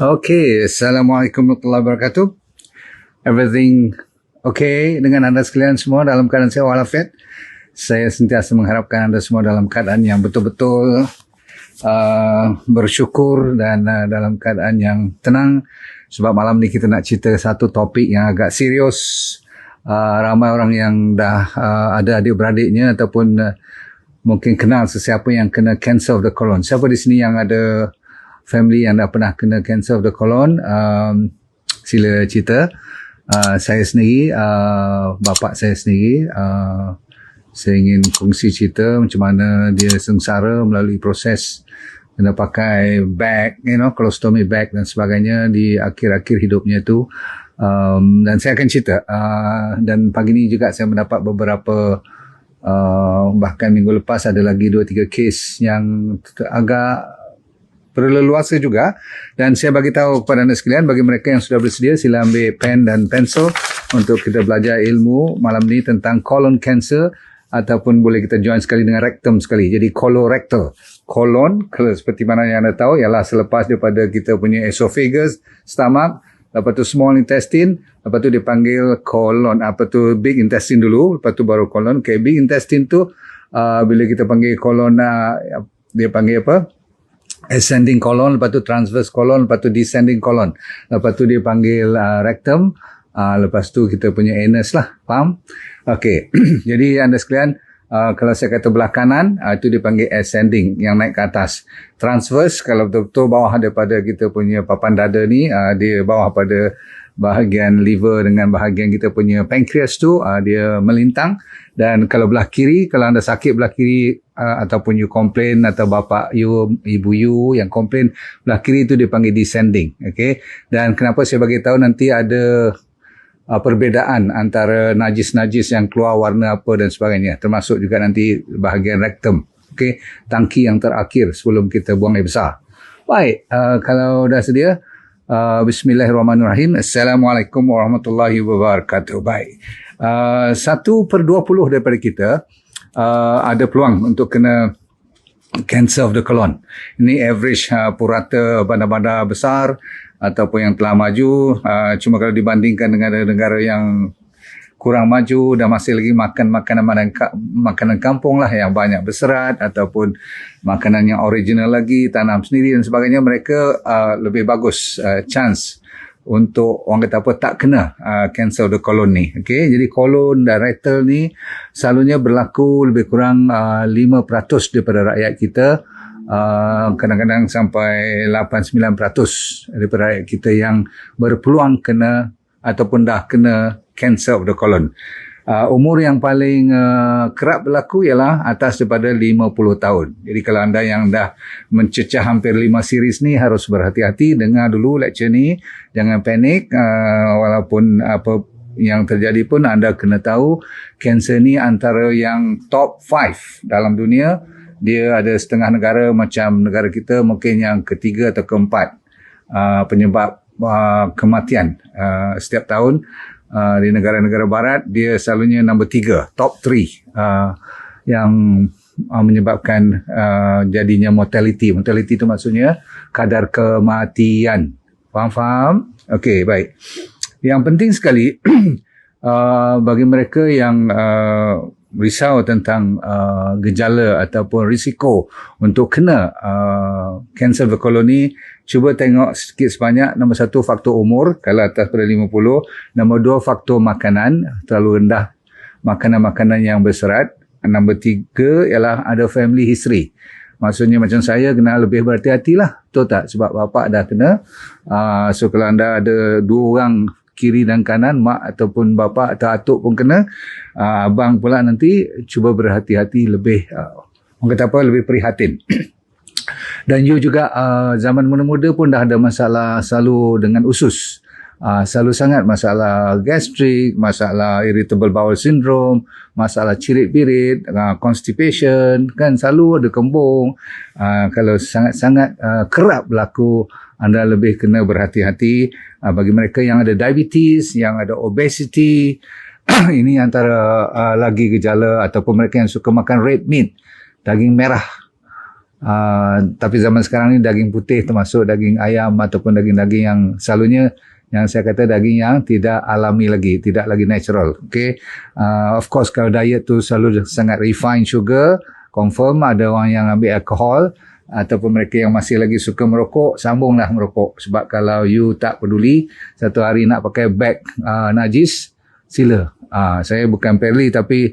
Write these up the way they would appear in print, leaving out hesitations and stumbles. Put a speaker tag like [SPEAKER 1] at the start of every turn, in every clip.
[SPEAKER 1] Okay, Assalamualaikum warahmatullahi wabarakatuh. Everything okay dengan anda sekalian semua dalam keadaan sehat walafiat? Saya sentiasa mengharapkan anda semua dalam keadaan yang betul-betul bersyukur dan dalam keadaan yang tenang. Sebab malam ni kita nak cerita satu topik yang agak serius. Ramai orang yang dah ada adik-beradiknya ataupun mungkin kenal sesiapa yang kena cancer of the colon. Siapa di sini yang ada family yang dah pernah kena cancer of the colon? Sila cerita. Saya sendiri, bapa saya sendiri, saya ingin kongsi cerita macam mana dia sengsara melalui proses kena pakai bag, colostomy bag dan sebagainya di akhir-akhir hidupnya tu. Dan saya akan cerita. Dan pagi ni juga saya mendapat beberapa, bahkan minggu lepas ada lagi 2-3 kes yang agak berleluasa juga, dan saya bagi tahu kepada anda sekalian, bagi mereka yang sudah bersedia sila ambil pen dan pensel untuk kita belajar ilmu malam ni tentang colon cancer, ataupun boleh kita join sekali dengan rectum sekali, jadi colorectal. Colon, seperti mana yang anda tahu, ialah selepas daripada kita punya esophagus, stomach, lepas tu small intestine, lepas tu dipanggil colon, big intestine dulu, lepas tu baru colon. Okay, big intestine tu bila kita panggil colon, dia panggil apa? Ascending colon, lepas tu transverse colon, lepas tu descending colon, lepas tu dia panggil rectum, lepas tu kita punya anus lah, faham? Okey, jadi anda sekalian, kalau saya kata belah kanan, itu dipanggil ascending, yang naik ke atas. Transverse, kalau betul-betul bawah daripada kita punya papan dada ni, dia bawah pada bahagian liver dengan bahagian kita punya pancreas tu, dia melintang. Dan kalau belah kiri, kalau anda sakit belah kiri, ataupun you complain, atau bapa you, ibu you yang complain, belah kiri tu dipanggil descending. Okay? Dan kenapa saya bagi tahu, nanti ada perbezaan antara najis-najis yang keluar warna apa dan sebagainya, termasuk juga nanti bahagian rectum. Okay? Tangki yang terakhir sebelum kita buang air besar. Baik, kalau dah sedia, Bismillahirrahmanirrahim. Assalamualaikum warahmatullahi wabarakatuh. Baik, 1/20 daripada kita ada peluang untuk kena cancer of the colon. Ini average purata bandar-bandar besar ataupun yang telah maju. Cuma kalau dibandingkan dengan negara yang kurang maju dan masih lagi makan makanan kampung lah yang banyak berserat, ataupun makanan yang original lagi, tanam sendiri dan sebagainya, mereka lebih bagus chance untuk orang kata apa, tak kena cancer of the colon ni. Okay? Jadi colon dan rectal ni selalunya berlaku lebih kurang 5% daripada rakyat kita. Kadang-kadang sampai 8-9% daripada rakyat kita yang berpeluang kena ataupun dah kena cancer of the colon. Umur yang paling kerap berlaku ialah atas daripada 50 tahun. Jadi kalau anda yang dah mencecah hampir 5 series ni, harus berhati-hati, dengar dulu lecture ni, jangan panik. Walaupun apa yang terjadi pun anda kena tahu, kanser ni antara yang top 5 dalam dunia. Dia ada setengah negara macam negara kita, mungkin yang ketiga atau keempat penyebab kematian setiap tahun. Di negara-negara barat, dia selalunya nombor 3, top 3 yang menyebabkan jadinya mortality. Mortality itu maksudnya kadar kematian. Faham? Okey, baik. Yang penting sekali bagi mereka yang risau tentang gejala ataupun risiko untuk kena cancer of the colon ni, cuba tengok sikit sebanyak. Nombor 1, faktor umur, kalau atas pada 50. Nombor 2, faktor makanan, terlalu rendah makanan-makanan yang berserat. Nombor 3 ialah ada family history. Maksudnya macam saya, kena lebih berhati-hatilah, betul tak? Sebab bapa dah kena. So kalau anda ada 2 orang kiri dan kanan, mak ataupun bapa atau atuk pun kena, abang pula nanti, cuba berhati-hati lebih, orang kata apa, lebih prihatin. Dan you juga zaman muda-muda pun dah ada masalah selalu dengan usus. Selalu sangat masalah gastrik, masalah irritable bowel syndrome, masalah cirit-birit, constipation, kan selalu ada kembung. Kalau sangat-sangat kerap berlaku, anda lebih kena berhati-hati. Bagi mereka yang ada diabetes, yang ada obesity, ini antara lagi gejala, ataupun mereka yang suka makan red meat, daging merah. Tapi zaman sekarang ni daging putih termasuk daging ayam ataupun daging-daging yang selalunya yang saya kata daging yang tidak alami lagi, tidak lagi natural. Okay. Of course kalau diet tu selalu sangat refined sugar, confirm ada orang yang ambil alkohol ataupun mereka yang masih lagi suka merokok, sambunglah merokok. Sebab kalau you tak peduli, satu hari nak pakai beg najis, sila. Saya bukan peduli tapi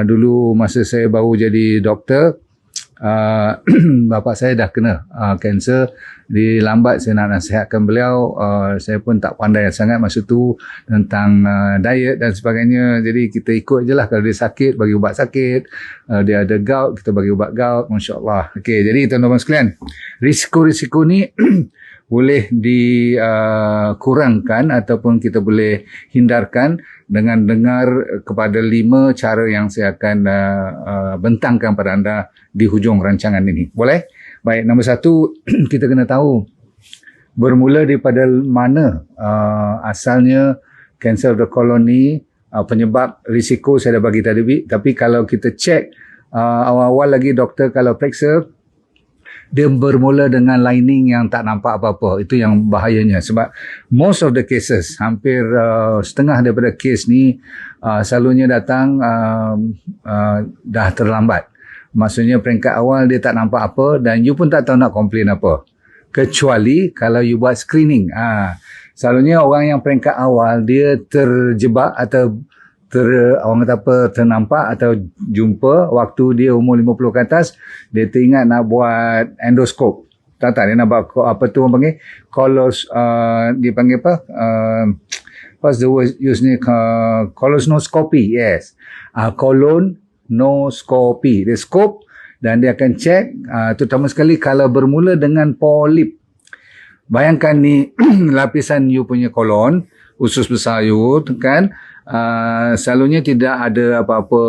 [SPEAKER 1] dulu masa saya baru jadi doktor, bapa saya dah kena kanser. Lambat saya nak nasihatkan beliau, saya pun tak pandai sangat masa tu tentang diet dan sebagainya. Jadi kita ikut je lah, kalau dia sakit bagi ubat sakit, dia ada gout kita bagi ubat gout, masya-Allah. Okey, jadi tuan-tuan sekalian, risiko-risiko ni boleh dikurangkan ataupun kita boleh hindarkan dengan dengar kepada 5 cara yang saya akan bentangkan pada anda di hujung rancangan ini. Boleh? Baik, nombor 1, kita kena tahu bermula daripada mana asalnya cancer of the colon ni, penyebab risiko saya dah bagi tadi. Tapi kalau kita cek awal-awal lagi doktor kalau periksa, dia bermula dengan lining yang tak nampak apa-apa. Itu yang bahayanya. Sebab most of the cases, hampir setengah daripada kes ni selalunya datang dah terlambat. Maksudnya peringkat awal dia tak nampak apa dan you pun tak tahu nak komplain apa. Kecuali kalau you buat screening. Selalunya orang yang peringkat awal dia terjebak atau orang kata apa, ternampak atau jumpa waktu dia umur 50 ke atas, dia teringat nak buat endoskop. Tak, dia nak buat apa tu orang panggil dia panggil apa? What's the word use ni? Colonoscopy. Yes. Colonoscopy. Dia scope dan dia akan check, terutama sekali kalau bermula dengan polip. Bayangkan ni lapisan you punya kolon, usus besar you kan, selalunya tidak ada apa-apa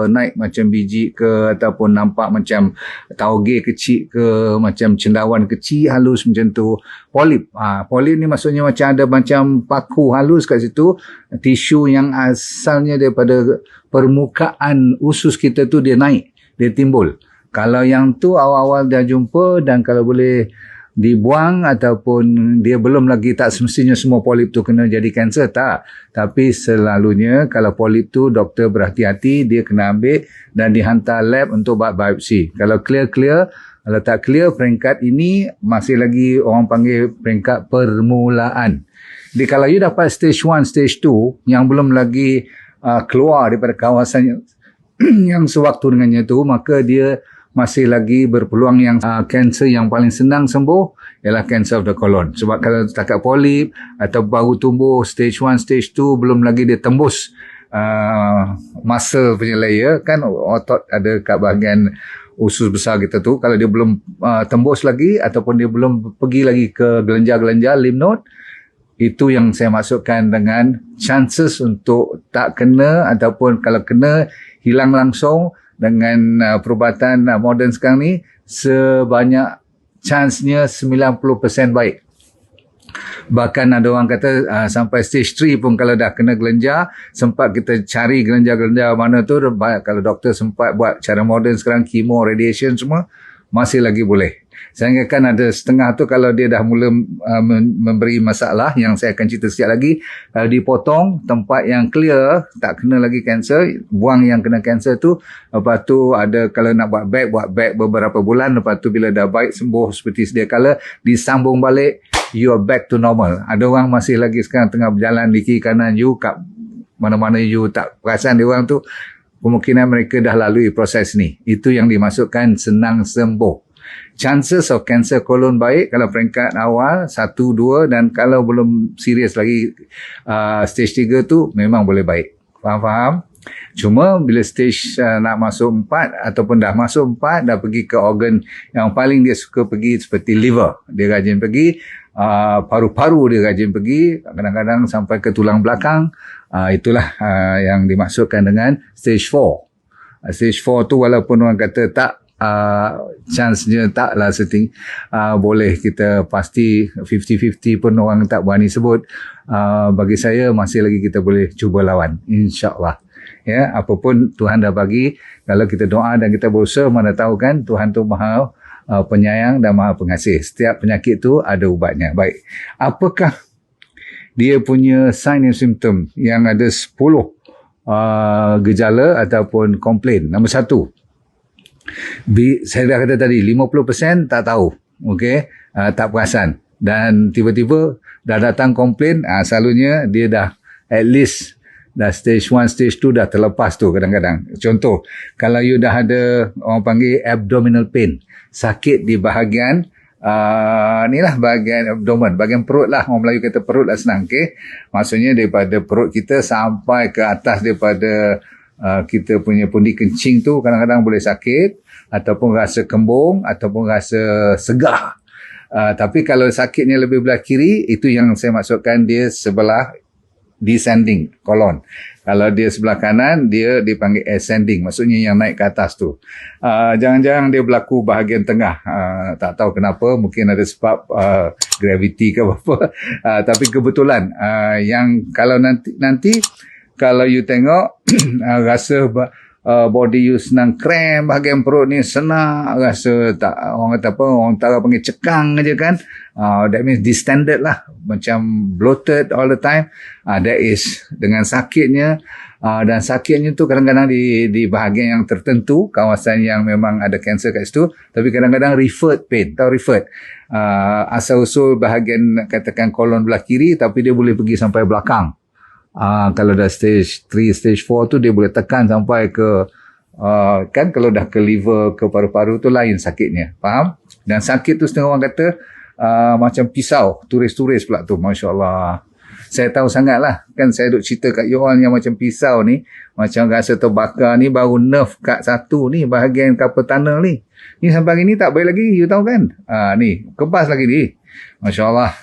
[SPEAKER 1] naik macam biji ke ataupun nampak macam tauge kecil ke, macam cendawan kecil halus macam tu. Polip. Polip ni maksudnya macam ada macam paku halus kat situ, tisu yang asalnya daripada permukaan usus kita tu dia naik, dia timbul. Kalau yang tu awal-awal dah jumpa dan kalau boleh dibuang ataupun dia belum lagi, tak semestinya semua polip tu kena jadi kanser, tak. Tapi selalunya kalau polip tu doktor berhati-hati, dia kena ambil dan dihantar lab untuk buat biopsi. Kalau clear, kalau tak clear, peringkat ini masih lagi orang panggil peringkat permulaan. Jadi kalau you dapat stage 1, stage 2 yang belum lagi keluar daripada kawasan yang sewaktu dengannya tu, maka dia masih lagi berpeluang yang kanser yang paling senang sembuh ialah cancer of the colon. Sebab kalau setakat polip atau baru tumbuh stage 1, stage 2, belum lagi dia tembus muscle punya layer kan, otot ada kat bahagian usus besar kita tu, kalau dia belum tembus lagi ataupun dia belum pergi lagi ke gelenjar-gelenjar lymph node, itu yang saya masukkan dengan chances untuk tak kena ataupun kalau kena hilang langsung. Dengan perubatan moden sekarang ni, sebanyak chance-nya 90% baik. Bahkan ada orang kata sampai stage 3 pun kalau dah kena gelenjar, sempat kita cari gelenjar-gelenjar mana tu, kalau doktor sempat buat cara moden sekarang, chemo, radiation semua, masih lagi boleh. Sehingga kan ada setengah tu kalau dia dah mula memberi masalah, yang saya akan cerita sekejap lagi, kalau dipotong tempat yang clear, tak kena lagi kanser, buang yang kena kanser tu, lepas tu ada kalau nak buat beg beberapa bulan, lepas tu bila dah baik sembuh seperti sedia kala, disambung balik, you are back to normal. Ada orang masih lagi sekarang tengah berjalan di kiri kanan you, kat mana-mana you tak perasan dia orang tu, kemungkinan mereka dah lalui proses ni. Itu yang dimasukkan senang sembuh. Chances of cancer colon baik kalau peringkat awal 1, 2 dan kalau belum serius lagi stage 3 tu memang boleh baik. Faham? Cuma bila stage nak masuk 4 ataupun dah masuk 4, dah pergi ke organ yang paling dia suka pergi seperti liver, dia rajin pergi, paru-paru dia rajin pergi, kadang-kadang sampai ke tulang belakang, itulah yang dimaksudkan dengan stage 4. Stage 4 tu walaupun orang kata tak, chance-nya taklah setinggi, boleh kita pasti 50-50 pun orang tak berani sebut, bagi saya masih lagi kita boleh cuba lawan, insyaAllah. Ya, apapun Tuhan dah bagi, kalau kita doa dan kita berusaha, mana tahu kan Tuhan tu maha penyayang dan maha pengasih. Setiap penyakit tu ada ubatnya. Baik, apakah dia punya sign and symptom? Yang ada 10 gejala ataupun komplain. Nombor 1, saya dah kata tadi 50% tak tahu, okey, tak perasan, dan tiba-tiba dah datang komplain. Selalunya dia dah at least dah stage 1, stage 2 dah terlepas tu kadang-kadang. Contoh, kalau you dah ada orang panggil abdominal pain, sakit di bahagian ni lah, bahagian abdomen, bahagian perut lah, orang Melayu kata perut lah senang, okay? Maksudnya daripada perut kita sampai ke atas, daripada kita punya pundi kencing tu kadang-kadang boleh sakit, ataupun rasa kembung, ataupun rasa segar. Tapi kalau sakitnya lebih belah kiri, itu yang saya maksudkan dia sebelah descending colon. Kalau dia sebelah kanan, dia dipanggil ascending, maksudnya yang naik ke atas tu. Jangan-jangan dia berlaku bahagian tengah. Tak tahu kenapa, mungkin ada sebab gravity ke apa. Tapi kebetulan yang kalau nanti kalau you tengok rasa body you senang cramp, bahagian perut ni senang, rasa tak, orang kata apa, orang Tara panggil cekang aja kan. That means distended lah, macam bloated all the time. That is dengan sakitnya, dan sakitnya tu kadang-kadang di bahagian yang tertentu, kawasan yang memang ada kanser kat situ, tapi kadang-kadang referred pain. Tahu referred? Asal-usul bahagian katakan kolon belah kiri, tapi dia boleh pergi sampai belakang. Kalau dah stage 3, stage 4 tu dia boleh tekan sampai ke kan kalau dah ke liver, ke paru-paru tu lain sakitnya, faham? Dan sakit tu setengah orang kata macam pisau, turis-turis pula tu, Masya Allah. Saya tahu sangat lah, kan saya duk cerita kat you all yang macam pisau ni, macam rasa terbakar ni, baru nerve kat satu ni, bahagian carpal tunnel ni sampai hari ni tak baik lagi, you tahu kan? Ni, kebas lagi ni, Masya Allah.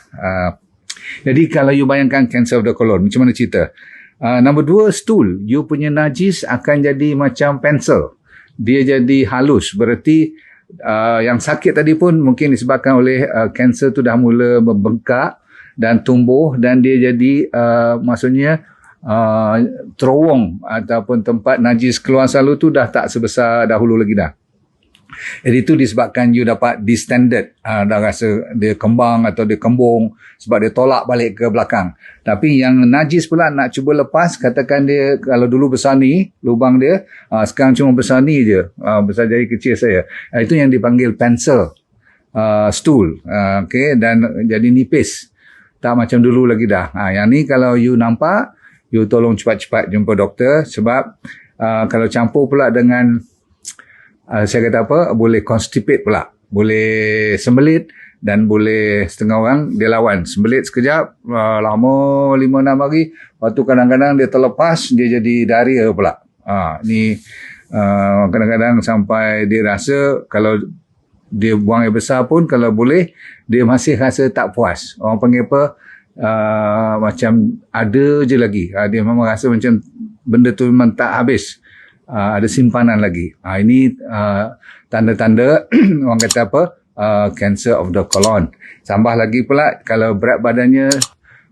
[SPEAKER 1] Jadi kalau you bayangkan cancer of the colon, macam mana cerita? Nombor 2, stool. You punya najis akan jadi macam pensel. Dia jadi halus. Berarti yang sakit tadi pun mungkin disebabkan oleh kanser tu dah mula membengkak dan tumbuh, dan dia jadi maksudnya terowong ataupun tempat najis keluar selalu tu dah tak sebesar dahulu lagi dah. Jadi itu disebabkan you dapat distended, dah rasa dia kembang atau dia kembung sebab dia tolak balik ke belakang. Tapi yang najis pula nak cuba lepas, katakan dia kalau dulu besar ni lubang dia, sekarang cuma besar ni je, besar jari kecil saya. Itu yang dipanggil pencil stool, okay, dan jadi nipis, tak macam dulu lagi dah. Yang ni kalau you nampak, you tolong cepat-cepat jumpa doktor, sebab kalau campur pula dengan saya kata apa, boleh constipate pula, boleh sembelit, dan boleh setengah orang dia lawan sembelit sekejap, lama 5-6 hari, lepas tu kadang-kadang dia terlepas, dia jadi diarrhea pula. Ni kadang-kadang sampai dia rasa kalau dia buang air besar pun, kalau boleh dia masih rasa tak puas. Orang panggil apa, macam ada je lagi, dia memang rasa macam benda tu memang tak habis, ada simpanan lagi. Ini tanda-tanda orang kata apa, cancer of the colon. Tambah lagi pula kalau berat badannya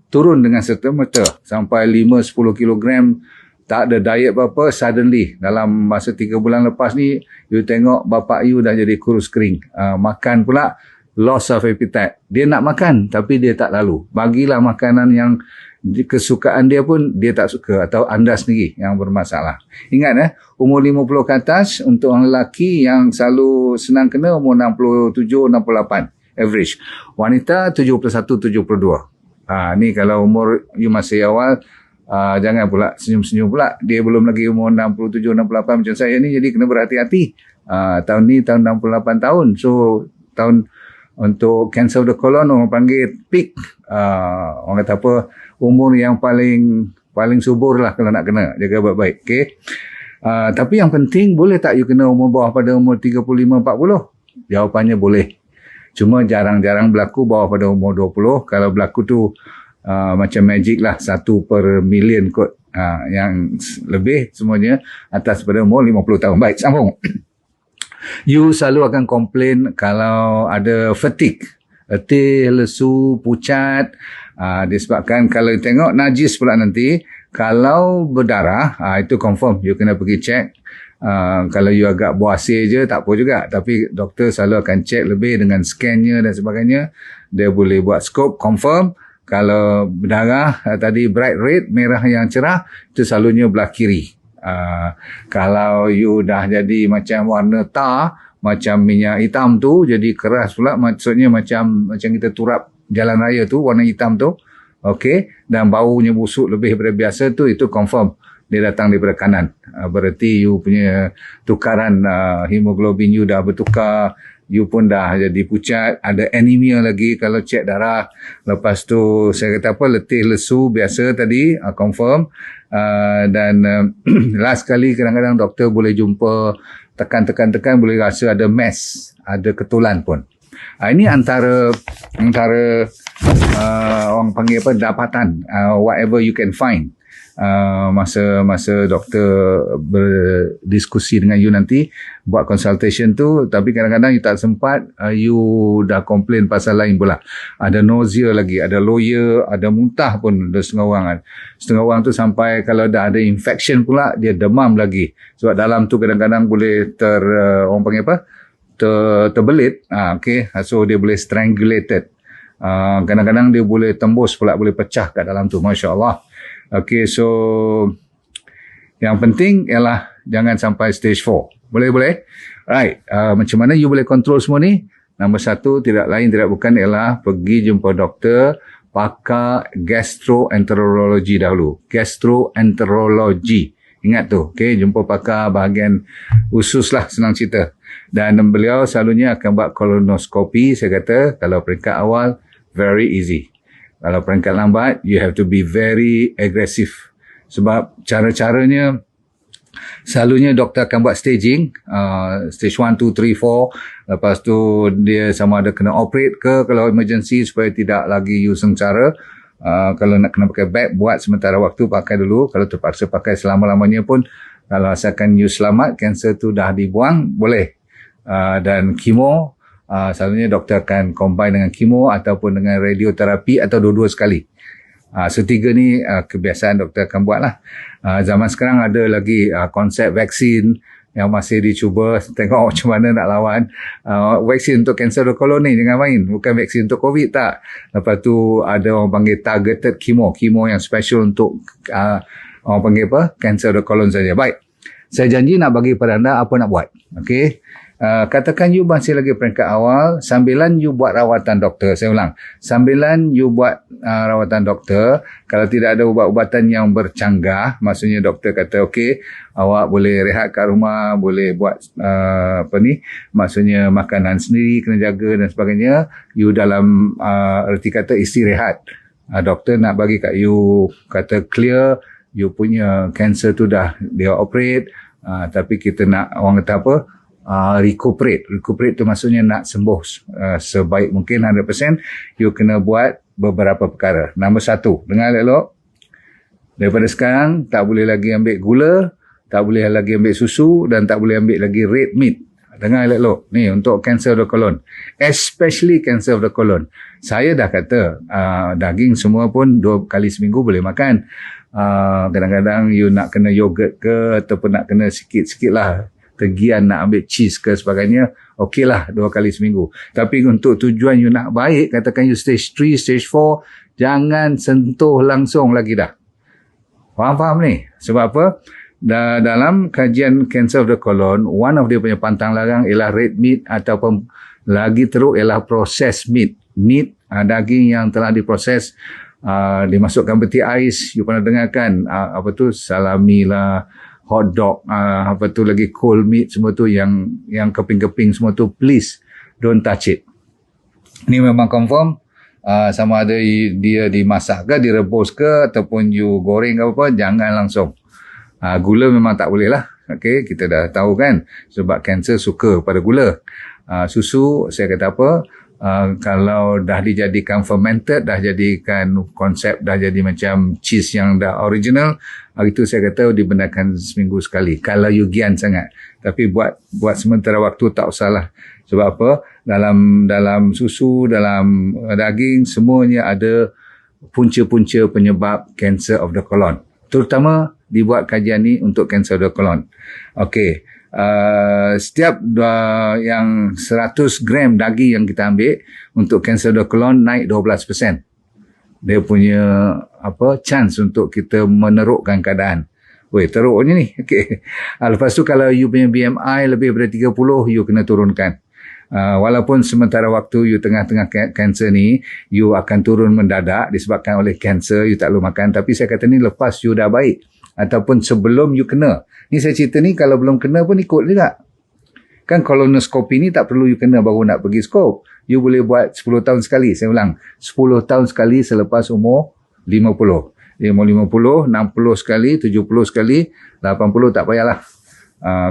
[SPEAKER 1] turun dengan serta-merta sampai 5-10 kilogram, tak ada diet apa-apa, suddenly dalam masa 3 bulan lepas ni you tengok bapak you dah jadi kurus kering. Makan pula loss of appetite. Dia nak makan tapi dia tak lalu. Bagilah makanan yang kesukaan dia pun dia tak suka, atau anda sendiri yang bermasalah. Ingat umur 50 ke atas untuk orang lelaki yang selalu senang kena umur 67-68 average. Wanita 71-72. Ni kalau umur you masih awal, jangan pula senyum-senyum pula. Dia belum lagi umur 67-68 macam saya ni, jadi kena berhati-hati. Tahun ni tahun 68 tahun. So tahun untuk cancer of the colon orang panggil peak, orang kata apa, umur yang paling subur lah kalau nak kena. Jaga baik-baik, okay? Tapi yang penting, boleh tak you kena umur bawah pada umur 35-40? Jawapannya boleh. Cuma jarang-jarang berlaku bawah pada umur 20. Kalau berlaku tu macam magic lah, 1 per million kot. Yang lebih semuanya atas pada umur 50 tahun. Baik, sambung. You selalu akan komplain kalau ada fatigue, letih, lesu, pucat. Disebabkan kalau tengok najis pula nanti, kalau berdarah, itu confirm you kena pergi check. Kalau you agak buasir je tak apa juga, tapi doktor selalu akan check lebih dengan scannya dan sebagainya. Dia boleh buat scope confirm. Kalau berdarah tadi bright red, merah yang cerah, itu selalunya belah kiri. Kalau you dah jadi macam warna tar, macam minyak hitam tu jadi keras pula, maksudnya macam kita turap jalan raya tu warna hitam tu, okey, dan baunya busuk lebih daripada biasa tu, itu confirm dia datang daripada kanan. Berarti you punya tukaran hemoglobin you dah bertukar, you pun dah jadi pucat, ada anemia lagi kalau cek darah. Lepas tu saya kata apa, letih lesu biasa tadi, confirm. Dan last kali kadang-kadang doktor boleh jumpa tekan boleh rasa ada mass, ada ketulan pun. Ini antara orang panggil apa, dapatan, whatever you can find. Masa doktor berdiskusi dengan you nanti buat consultation tu, tapi kadang-kadang you tak sempat, you dah komplain pasal lain pula, ada nausea lagi, ada loya, ada muntah pun ada setengah orang tu sampai kalau dah ada infection pula dia demam lagi, sebab dalam tu kadang-kadang boleh orang panggil apa, terbelit, okay, so dia boleh strangulated, kadang-kadang dia boleh tembus pula, boleh pecah kat dalam tu, Masya Allah. Okay, so yang penting ialah jangan sampai stage 4. Boleh? Right, macam mana you boleh control semua ni? Nombor 1, tidak lain tidak bukan ialah pergi jumpa doktor pakar gastroenterologi dahulu. Gastroenterologi. Ingat tu, okay, jumpa pakar bahagian usus lah, senang cerita. Dan beliau selalunya akan buat kolonoskopi. Saya kata kalau peringkat awal, very easy. Kalau peringkat lambat, you have to be very aggressive. Sebab cara-caranya, selalunya doktor akan buat staging, stage 1, 2, 3, 4. Lepas tu dia sama ada kena operate ke kalau emergency supaya tidak lagi you sengsara. Kalau nak kena pakai bag, buat sementara waktu, pakai dulu. Kalau terpaksa pakai selama-lamanya pun, kalau asalkan you selamat, kanser tu dah dibuang, boleh. Dan kemo, selalunya doktor akan combine dengan kemo ataupun dengan radioterapi atau dua-dua sekali. So 3 ni kebiasaan doktor akan buat lah. Zaman sekarang ada lagi konsep vaksin yang masih dicuba, tengok macam mana nak lawan. Vaksin untuk kanser kolon ni jangan main, bukan vaksin untuk COVID, tak. Lepas tu ada orang panggil targeted chemo yang special untuk orang panggil apa, kanser kolon saja. Baik, saya janji nak bagi pada anda apa nak buat. Okay, katakan you masih lagi peringkat awal, sambilan you buat rawatan doktor. Saya ulang, sambilan you buat rawatan doktor. Kalau tidak ada ubat-ubatan yang bercanggah, maksudnya doktor kata okey, awak boleh rehat kat rumah, boleh buat maksudnya makanan sendiri kena jaga dan sebagainya, you dalam erti kata istirahat. Doktor nak bagi kat you kata clear, you punya cancer tu dah dia operate, tapi kita nak orang kata apa, recuperate tu maksudnya nak sembuh sebaik mungkin 100%. You kena buat beberapa perkara. Nombor 1, dengar elok, daripada sekarang tak boleh lagi ambil gula, tak boleh lagi ambil susu, dan tak boleh ambil lagi red meat. Dengar elok ni untuk cancer of the colon, especially cancer of the colon. Saya dah kata daging semua pun 2 kali seminggu boleh makan. Kadang-kadang you nak kena yogurt ke ataupun nak kena sikit-sikit lah, tegian nak ambil cheese ke sebagainya, okey lah 2 kali seminggu. Tapi untuk tujuan you nak baik, katakan you stage 3, stage 4, jangan sentuh langsung lagi dah. Faham ni? Sebab apa? Dalam kajian cancer of the colon, one of dia punya pantang larang ialah red meat, ataupun lagi teruk ialah processed meat. Daging yang telah diproses, dimasukkan peti ais. You pernah dengarkan apa tu, salami lah, hot dog, apa tu lagi, cold meat, semua tu yang keping-keping semua tu, please don't touch it. Ni memang confirm, sama ada dia dimasak ke, direbus ke, ataupun you goreng ke apa, jangan langsung. Gula memang tak boleh lah. Okay, kita dah tahu kan, sebab kanser suka pada gula. Susu, saya kata apa, kalau dah dijadikan fermented, dah jadikan konsep, dah jadi macam cheese yang dah original, itu saya kata dibenarkan seminggu sekali kalau you gian sangat. Tapi buat sementara waktu tak usahlah. Sebab apa, dalam susu, dalam daging, semuanya ada punca-punca penyebab cancer of the colon, terutama dibuat kajian ni untuk kanser the colon. Okey. Setiap yang 100 gram daging yang kita ambil untuk kanser the colon naik 12%. Dia punya chance untuk kita menerukkan keadaan. Weh, teruknya ni. Okey. Lepas tu kalau you punya BMI lebih daripada 30, you kena turunkan. Walaupun sementara waktu you tengah-tengah kanser ni, you akan turun mendadak disebabkan oleh kanser, you tak perlu makan. Tapi saya kata ni lepas you dah baik ataupun sebelum you kena. Ni saya cerita ni kalau belum kena pun ikut juga. Kan kolonoskopi ni tak perlu you kena baru nak pergi skop. You boleh buat 10 tahun sekali. Saya ulang, 10 tahun sekali selepas umur 50. Dia umur 50, 60 sekali, 70 sekali, 80 tak payahlah.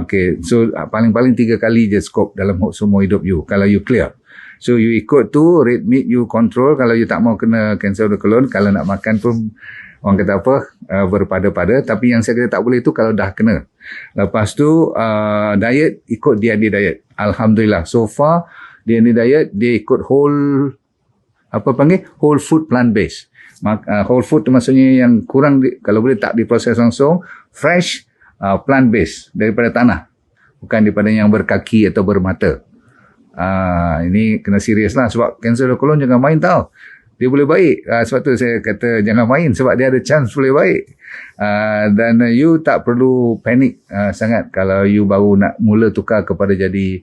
[SPEAKER 1] Okay, so paling-paling 3 kali je skop dalam semua hidup you kalau you clear. So you ikut tu, red meat you control. Kalau you tak mau kena kanser the colon, kalau nak makan pun orang kata berpada-pada. Tapi yang saya kata tak boleh tu kalau dah kena. Lepas tu diet, ikut D&D diet. Alhamdulillah, so far D&D diet dia ikut whole food plant based. Whole food tu maksudnya yang kurang kalau boleh tak diproses langsung, fresh, plant based daripada tanah, bukan daripada yang berkaki atau bermata. Ini kena serius lah sebab kanser the colon jangan main tau, dia boleh baik. Sebab tu saya kata jangan main sebab dia ada chance boleh baik. Dan you tak perlu panik sangat kalau you baru nak mula tukar kepada jadi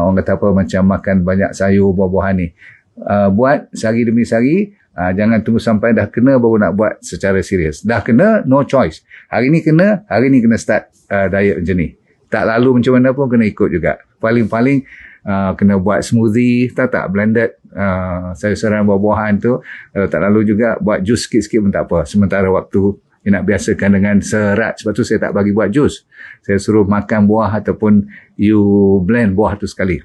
[SPEAKER 1] orang kata macam makan banyak sayur buah-buahan ni. Buat sehari demi sehari. Jangan tunggu sampai dah kena baru nak buat secara serius. Dah kena, no choice. Hari ni kena start diet macam ni. Tak lalu macam mana pun kena ikut juga. Paling-paling kena buat smoothie, tak blended sayur-sayuran buah-buahan tu. Kalau tak lalu juga buat jus sikit-sikit pun tak apa. Sementara waktu you nak biasakan dengan serat. Sebab tu saya tak bagi buat jus. Saya suruh makan buah ataupun you blend buah tu sekali.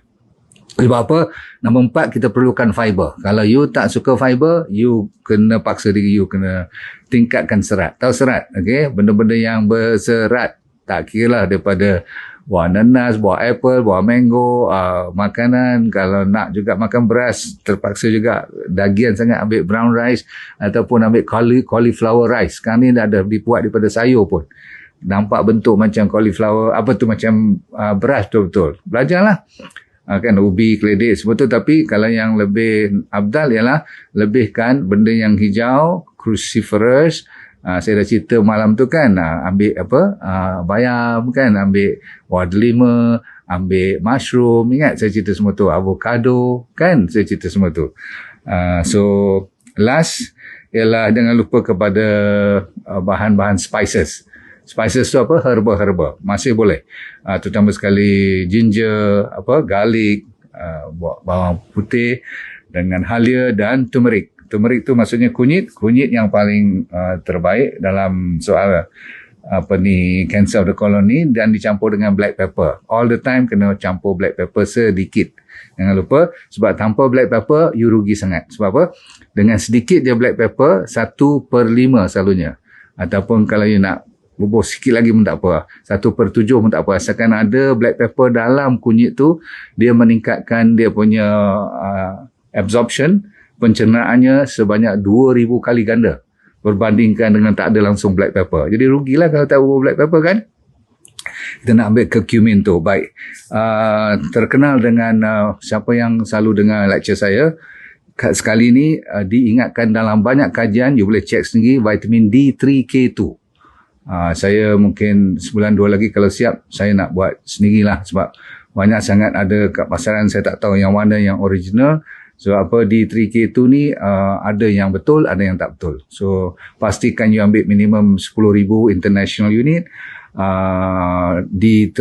[SPEAKER 1] Sebab apa? Nombor 4, kita perlukan fiber. Kalau you tak suka fiber, you kena paksa diri you kena tingkatkan serat. Tahu serat? Okay? Benda-benda yang berserat. Tak kira lah daripada buah nanas, buah apple, buah mango, makanan. Kalau nak juga makan beras, terpaksa juga dagian sangat ambil brown rice ataupun ambil cauliflower rice. Sekarang ni dah ada dibuat daripada sayur pun. Nampak bentuk macam cauliflower, macam beras betul-betul. Belajarlah. Kan ubi, keledek semua tu, tapi kalau yang lebih abdal ialah lebihkan benda yang hijau, cruciferous. Saya dah cerita malam tu kan, ambil bayam kan, ambil buah delima, ambil mushroom, ingat saya cerita semua tu, avocado kan, saya cerita semua tu. So last ialah jangan lupa kepada bahan-bahan spices. Spices tu herba-herba. Masih boleh. Terutama sekali ginger, garlic, bawang putih dengan halia dan turmeric. Turmeric tu maksudnya kunyit yang paling terbaik dalam soal cancer of the colon ni, dan dicampur dengan black pepper. All the time kena campur black pepper sedikit. Jangan lupa, sebab tanpa black pepper you rugi sangat. Sebab apa? Dengan sedikit je black pepper 1/5 selalunya. Ataupun kalau you nak bubuh sikit lagi pun tak apa. 1/7 pun tak apa. Asalkan ada black pepper dalam kunyit tu, dia meningkatkan dia punya absorption, pencernaannya sebanyak 2,000 kali ganda berbandingkan dengan tak ada langsung black pepper. Jadi rugilah kalau tak bubuh black pepper kan. Kita nak ambil curcumin tu. Baik. Terkenal dengan siapa yang selalu dengar lecture saya, sekali ni diingatkan dalam banyak kajian, you boleh cek sendiri, vitamin D3K2. Saya mungkin sebulan 2 lagi kalau siap, saya nak buat sendirilah sebab banyak sangat ada kat pasaran, saya tak tahu yang mana yang original. Sebab D3K2 ni ada yang betul, ada yang tak betul. So pastikan you ambil minimum 10,000 international unit. D3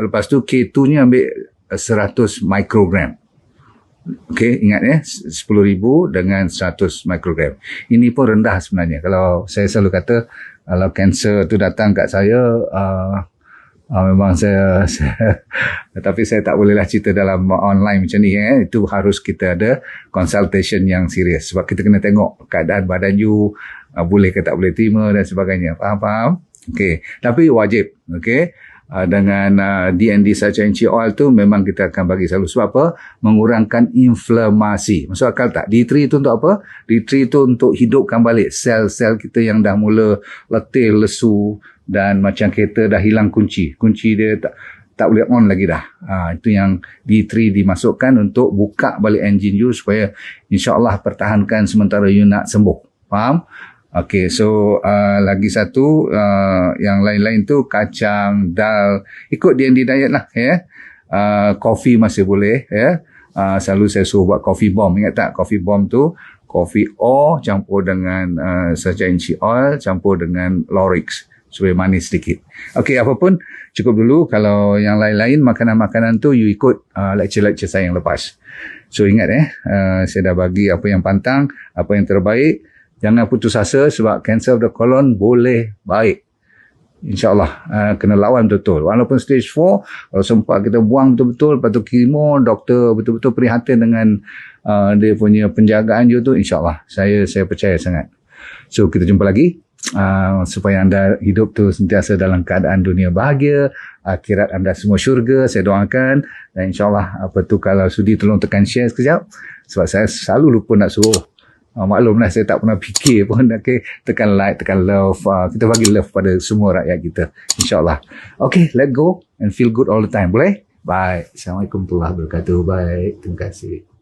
[SPEAKER 1] lepas tu K2 ni ambil 100 microgram. Okey, ingat ya, 10,000 dengan 100 microgram. Ini pun rendah sebenarnya. Kalau saya selalu kata, kalau kanser tu datang kat saya, memang saya tapi saya tak bolehlah cerita dalam online macam ni. Itu harus kita ada consultation yang serius. Sebab kita kena tengok keadaan badan you, boleh ke tak boleh terima dan sebagainya. Faham? Okey. Tapi wajib. Okey. dengan D&D Sacha Inchi Oil tu memang kita akan bagi selalu. Sebab apa? Mengurangkan inflamasi. Masuk akal tak? D3 tu untuk apa? D3 tu untuk hidupkan balik sel-sel kita yang dah mula letih, lesu dan macam kereta dah hilang kunci. Kunci dia tak boleh on lagi dah. Itu yang D3 dimasukkan untuk buka balik enjin you supaya insyaAllah pertahankan sementara you nak sembuh. Faham? Okay, so lagi satu yang lain-lain tu kacang, dal, ikut D&D diet lah ya. Kopi masih boleh ya. Selalu saya suruh buat coffee bomb. Ingat tak coffee bomb tu? Coffee O campur dengan Sacha Inchi Oil campur dengan Lorix supaya manis sedikit. Okay, apapun cukup dulu. Kalau yang lain-lain makanan-makanan tu you ikut lecture-lecture saya yang lepas. So ingat saya dah bagi apa yang pantang, apa yang terbaik. Jangan putus asa sebab cancer of the colon boleh baik. InsyaAllah kena lawan betul-betul. Walaupun stage 4, kalau sempat kita buang betul-betul, lepas tu kemo, doktor betul-betul prihatin dengan dia punya penjagaan you tu, insyaAllah. Saya percaya sangat. So kita jumpa lagi. Supaya anda hidup tu sentiasa dalam keadaan dunia bahagia, akhirat anda semua syurga, saya doakan. Dan insyaAllah apa tu kalau sudi tolong tekan share sekejap. Sebab saya selalu lupa nak suruh. Maklumlah saya tak pernah fikir pun. Okay, tekan like, tekan love. Kita bagi love pada semua rakyat kita. InsyaAllah. Okay, let go and feel good all the time. Boleh? Bye. Assalamualaikum warahmatullahi wabarakatuh. Bye. Terima kasih.